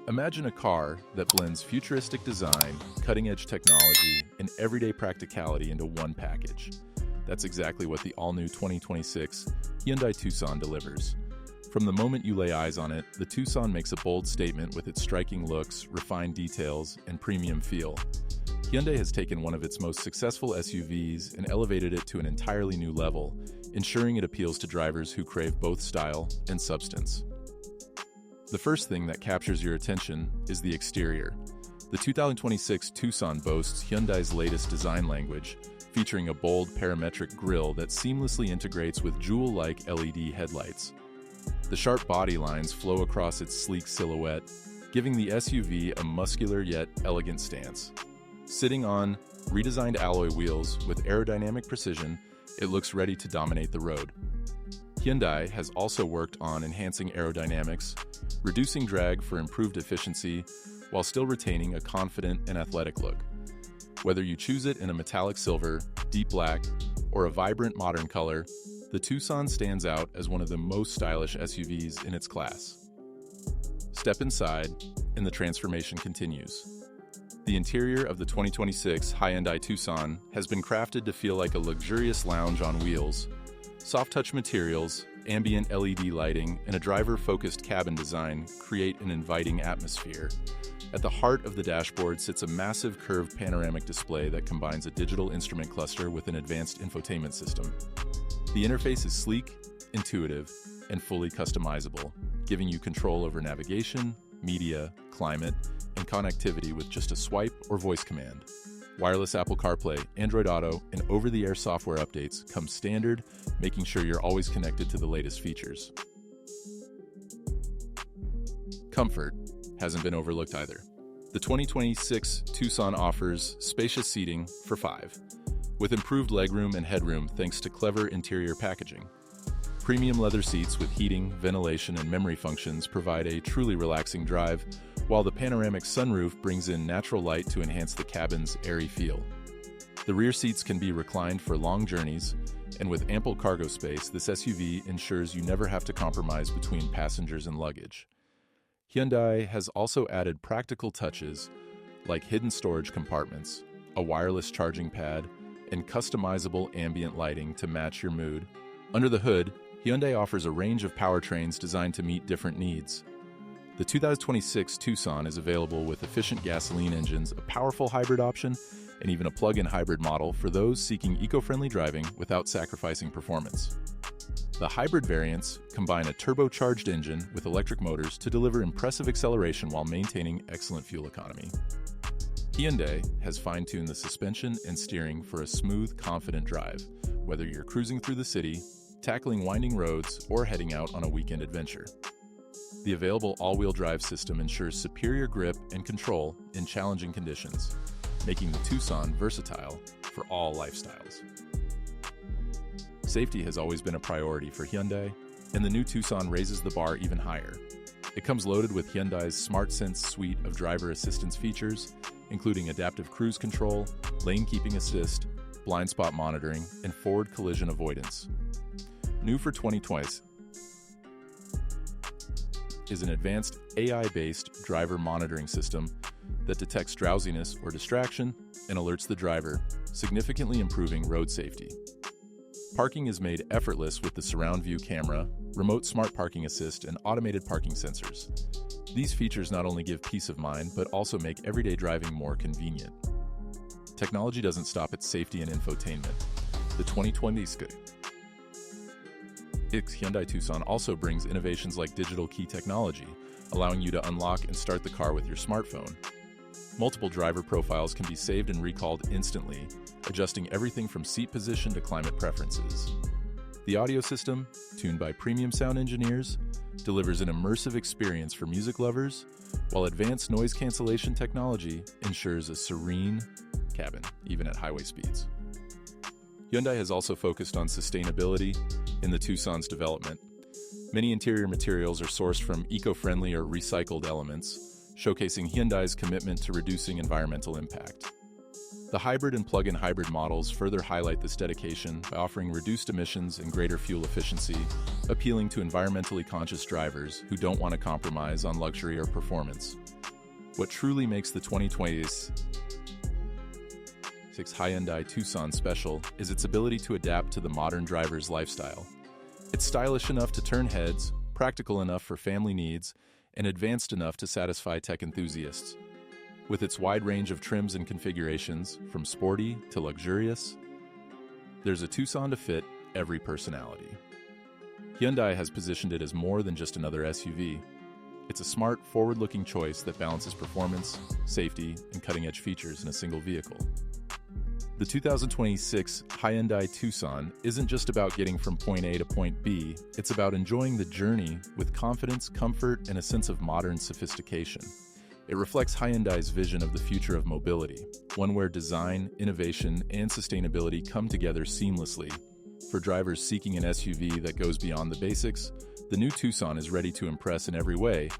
Imagine a car that blends futuristic design, cutting-edge technology, and everyday practicality into one package. That's exactly what the all-new 2026 Hyundai Tucson delivers. From the moment you lay eyes on it, the Tucson makes a bold statement with its striking looks, refined details, and premium feel. Hyundai has taken one of its most successful SUVs and elevated it to an entirely new level, ensuring it appeals to drivers who crave both style and substance. The first thing that captures your attention is the exterior. The 2026 Tucson boasts Hyundai's latest design language, featuring a bold parametric grille that seamlessly integrates with jewel-like LED headlights. The sharp body lines flow across its sleek silhouette, giving the SUV a muscular yet elegant stance. Sitting on redesigned alloy wheels with aerodynamic precision, it looks ready to dominate the road. Hyundai has also worked on enhancing aerodynamics, reducing drag for improved efficiency, while still retaining a confident and athletic look. Whether you choose it in a metallic silver, deep black, or a vibrant modern color, the Tucson stands out as one of the most stylish SUVs in its class. Step inside, and the transformation continues. The interior of the 2026 Hyundai Tucson has been crafted to feel like a luxurious lounge on wheels. Soft-touch materials, ambient LED lighting, and a driver-focused cabin design create an inviting atmosphere. At the heart of the dashboard sits a massive curved panoramic display that combines a digital instrument cluster with an advanced infotainment system. The interface is sleek, intuitive, and fully customizable, giving you control over navigation, media, climate, and connectivity with just a swipe or voice command. Wireless Apple CarPlay, Android Auto, and over-the-air software updates come standard, making sure you're always connected to the latest features. Comfort hasn't been overlooked either. The 2026 Tucson offers spacious seating for 5, with improved legroom and headroom thanks to clever interior packaging. Premium leather seats with heating, ventilation, and memory functions provide a truly relaxing drive, while the panoramic sunroof brings in natural light to enhance the cabin's airy feel. The rear seats can be reclined for long journeys, and with ample cargo space, this SUV ensures you never have to compromise between passengers and luggage. Hyundai has also added practical touches like hidden storage compartments, a wireless charging pad, and customizable ambient lighting to match your mood. Under the hood, Hyundai offers a range of powertrains designed to meet different needs. The 2026 Tucson is available with efficient gasoline engines, a powerful hybrid option, and even a plug-in hybrid model for those seeking eco-friendly driving without sacrificing performance. The hybrid variants combine a turbocharged engine with electric motors to deliver impressive acceleration while maintaining excellent fuel economy. Hyundai has fine-tuned the suspension and steering for a smooth, confident drive, whether you're cruising through the city, tackling winding roads, or heading out on a weekend adventure. The available all-wheel drive system ensures superior grip and control in challenging conditions, making the Tucson versatile for all lifestyles. Safety has always been a priority for Hyundai, and the new Tucson raises the bar even higher. It comes loaded with Hyundai's SmartSense suite of driver assistance features, including adaptive cruise control, lane keeping assist, blind spot monitoring, and forward collision avoidance. New for 2020 is an advanced AI-based driver monitoring system that detects drowsiness or distraction and alerts the driver, significantly improving road safety. Parking is made effortless with the surround view camera, remote smart parking assist, and automated parking sensors. These features not only give peace of mind, but also make everyday driving more convenient. Technology doesn't stop at safety and infotainment. The 2026 Hyundai Tucson also brings innovations like digital key technology, allowing you to unlock and start the car with your smartphone. Multiple driver profiles can be saved and recalled instantly, adjusting everything from seat position to climate preferences. The audio system, tuned by premium sound engineers, delivers an immersive experience for music lovers, while advanced noise cancellation technology ensures a serene cabin, even at highway speeds. Hyundai has also focused on sustainability in the Tucson's development. Many interior materials are sourced from eco-friendly or recycled elements, showcasing Hyundai's commitment to reducing environmental impact. The hybrid and plug-in hybrid models further highlight this dedication by offering reduced emissions and greater fuel efficiency, appealing to environmentally conscious drivers who don't want to compromise on luxury or performance. What truly makes the 2026 Hyundai Tucson special is its ability to adapt to the modern driver's lifestyle. It's stylish enough to turn heads, practical enough for family needs, and advanced enough to satisfy tech enthusiasts. With its wide range of trims and configurations, from sporty to luxurious, there's a Tucson to fit every personality. Hyundai has positioned it as more than just another SUV. It's a smart, forward-looking choice that balances performance, safety, and cutting-edge features in a single vehicle. The 2026 Hyundai Tucson isn't just about getting from point A to point B, it's about enjoying the journey with confidence, comfort, and a sense of modern sophistication. It reflects Hyundai's vision of the future of mobility, one where design, innovation, and sustainability come together seamlessly. For drivers seeking an SUV that goes beyond the basics, the new Tucson is ready to impress in every way,